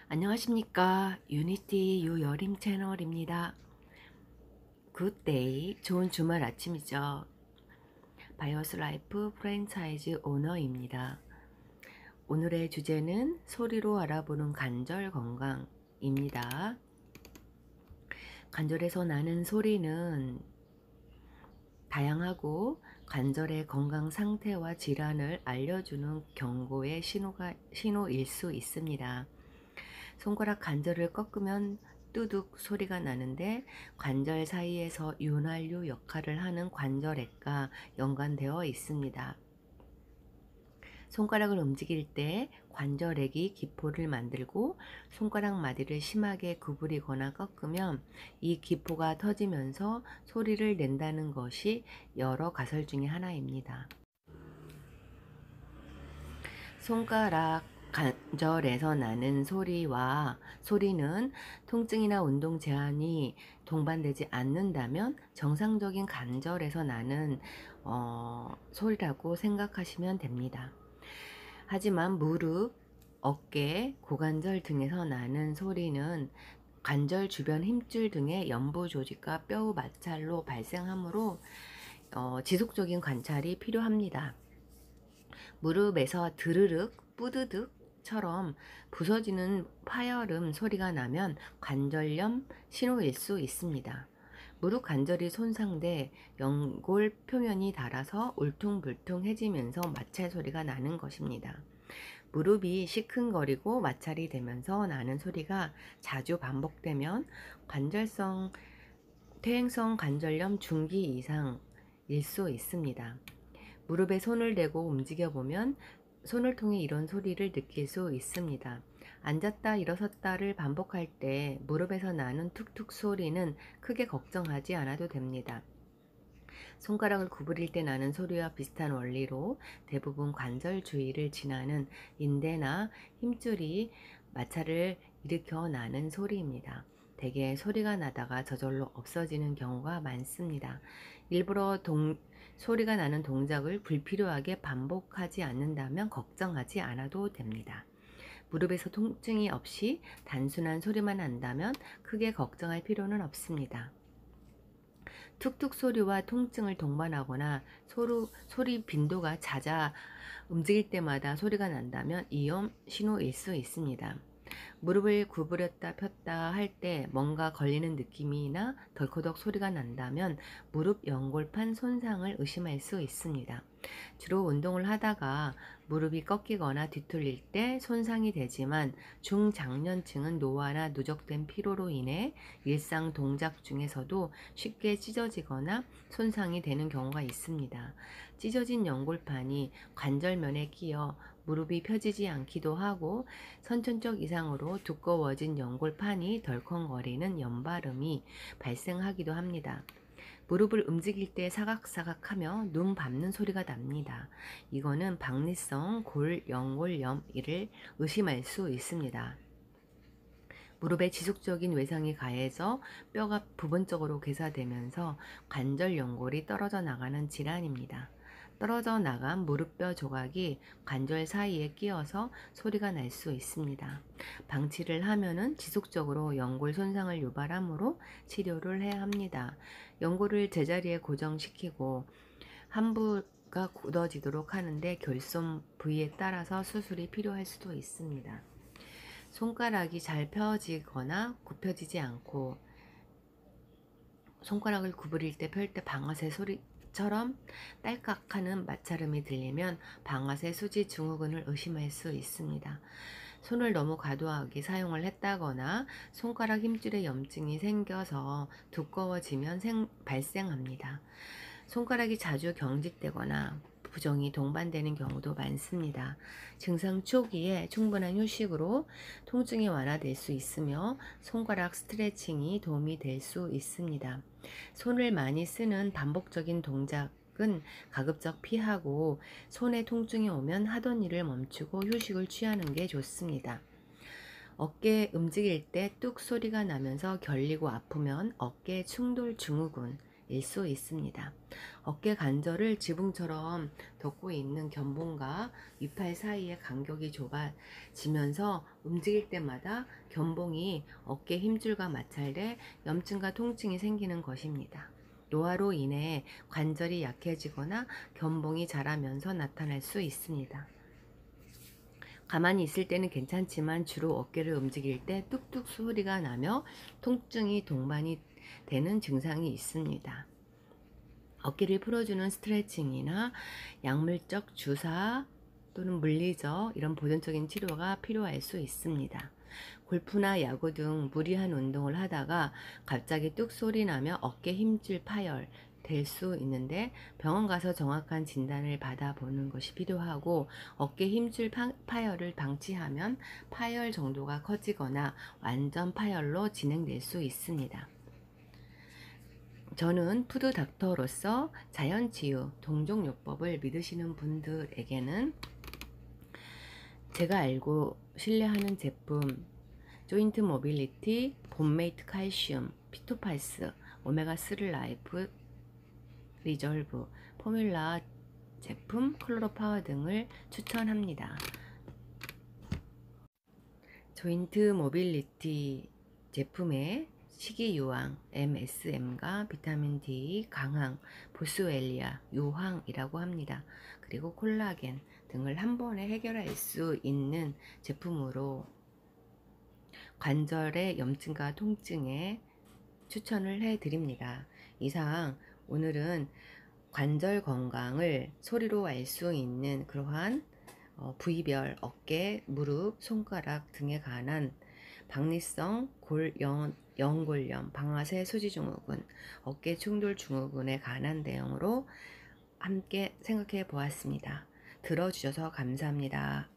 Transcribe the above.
안녕하십니까. 유니티 유여림 채널입니다. 굿데이, 좋은 주말 아침이죠. 바이오스 라이프 프랜차이즈 오너입니다. 오늘의 주제는 소리로 알아보는 관절 건강입니다. 관절에서 나는 소리는 다양하고 관절의 건강 상태와 질환을 알려주는 경고의 신호일 수 있습니다. 손가락 관절을 꺾으면 뚜둑 소리가 나는데 관절 사이에서 윤활유 역할을 하는 관절액과 연관되어 있습니다. 손가락을 움직일 때 관절액이 기포를 만들고 손가락 마디를 심하게 구부리거나 꺾으면 이 기포가 터지면서 소리를 낸다는 것이 여러 가설 중에 하나입니다. 손가락 관절에서 나는 소리는 통증이나 운동 제한이 동반되지 않는다면 정상적인 관절에서 나는 소리라고 생각하시면 됩니다. 하지만 무릎, 어깨, 고관절 등에서 나는 소리는 관절 주변 힘줄 등의 연부 조직과 뼈의 마찰로 발생하므로 지속적인 관찰이 필요합니다. 무릎에서 드르륵, 뿌드득처럼 부서지는 파열음 소리가 나면 관절염 신호일 수 있습니다. 무릎 관절이 손상돼 연골 표면이 닳아서 울퉁불퉁해지면서 마찰 소리가 나는 것입니다. 무릎이 시큰거리고 마찰이 되면서 나는 소리가 자주 반복되면 퇴행성 관절염 중기 이상일 수 있습니다. 무릎에 손을 대고 움직여보면 손을 통해 이런 소리를 느낄 수 있습니다. 앉았다 일어섰다를 반복할 때 무릎에서 나는 툭툭 소리는 크게 걱정하지 않아도 됩니다. 손가락을 구부릴 때 나는 소리와 비슷한 원리로 대부분 관절 주위를 지나는 인대나 힘줄이 마찰을 일으켜 나는 소리입니다. 대개 소리가 나다가 저절로 없어지는 경우가 많습니다. 일부러 소리가 나는 동작을 불필요하게 반복하지 않는다면 걱정하지 않아도 됩니다. 무릎에서 통증이 없이 단순한 소리만 난다면 크게 걱정할 필요는 없습니다. 툭툭 소리와 통증을 동반하거나 소리 빈도가 잦아 움직일 때마다 소리가 난다면 위험 신호일 수 있습니다. 무릎을 구부렸다 폈다 할 때 뭔가 걸리는 느낌이나 덜커덕 소리가 난다면 무릎 연골판 손상을 의심할 수 있습니다. 주로 운동을 하다가 무릎이 꺾이거나 뒤틀릴 때 손상이 되지만 중장년층은 노화나 누적된 피로로 인해 일상 동작 중에서도 쉽게 찢어지거나 손상이 되는 경우가 있습니다. 찢어진 연골판이 관절면에 끼어 무릎이 펴지지 않기도 하고 선천적 이상으로 두꺼워진 연골판이 덜컹거리는 연발음이 발생하기도 합니다. 무릎을 움직일 때 사각사각하며 눈 밟는 소리가 납니다. 이거는 박리성 연골염을 의심할 수 있습니다. 무릎에 지속적인 외상이 가해져 뼈가 부분적으로 괴사되면서 관절 연골이 떨어져 나가는 질환입니다. 떨어져 나간 무릎뼈 조각이 관절 사이에 끼어서 소리가 날 수 있습니다. 방치를 하면은 지속적으로 연골 손상을 유발하므로 치료를 해야 합니다. 연골을 제자리에 고정시키고 함부가 굳어지도록 하는데 결손 부위에 따라서 수술이 필요할 수도 있습니다. 손가락이 잘 펴지거나 굽혀지지 않고 손가락을 구부릴 때 펼 때 방아쇠 소리처럼 딸깍하는 마찰음이 들리면 방아쇠 수지 증후군을 의심할 수 있습니다. 손을 너무 과도하게 사용을 했다거나 손가락 힘줄에 염증이 생겨서 두꺼워지면 발생합니다. 손가락이 자주 경직되거나 부종이 동반되는 경우도 많습니다. 증상 초기에 충분한 휴식으로 통증이 완화될 수 있으며 손가락 스트레칭이 도움이 될 수 있습니다. 손을 많이 쓰는 반복적인 동작은 가급적 피하고 손에 통증이 오면 하던 일을 멈추고 휴식을 취하는 게 좋습니다. 어깨 움직일 때 뚝 소리가 나면서 결리고 아프면 어깨 충돌 증후군 수 있습니다. 어깨 관절을 지붕처럼 덮고 있는 견봉과 윗팔 사이의 간격이 좁아지면서 움직일 때마다 견봉이 어깨 힘줄과 마찰돼 염증과 통증이 생기는 것입니다. 노화로 인해 관절이 약해지거나 견봉이 자라면서 나타날 수 있습니다. 가만히 있을 때는 괜찮지만 주로 어깨를 움직일 때 뚝뚝 소리가 나며 통증이 동반이 되는 증상이 있습니다. 어깨를 풀어주는 스트레칭이나 약물적 주사 또는 물리적 이런 보존적인 치료가 필요할 수 있습니다. 골프나 야구 등 무리한 운동을 하다가 갑자기 뚝 소리 나며 어깨 힘줄 파열 될 수 있는데 병원 가서 정확한 진단을 받아보는 것이 필요하고, 어깨 힘줄 파열을 방치하면 파열 정도가 커지거나 완전 파열로 진행될 수 있습니다. 저는 푸드 닥터로서 자연치유, 동종요법을 믿으시는 분들에게는 제가 알고 신뢰하는 제품 조인트 모빌리티, 봄메이트 칼슘, 피토팔스, 오메가3 라이프 리졸브, 포뮬라 제품, 콜로로 파워 등을 추천합니다. 조인트 모빌리티 제품에 식이유황, MSM과 비타민 D, 강황, 보스웰리아, 유황이라고 합니다. 그리고 콜라겐 등을 한 번에 해결할 수 있는 제품으로 관절의 염증과 통증에 추천을 해드립니다. 이상 오늘은 관절 건강을 소리로 알 수 있는 그러한 부위별 어깨, 무릎, 손가락 등에 관한 박리성 영골염, 방아쇠 소지증후군, 어깨 충돌 증후군에 관한 내용으로 함께 생각해 보았습니다. 들어주셔서 감사합니다.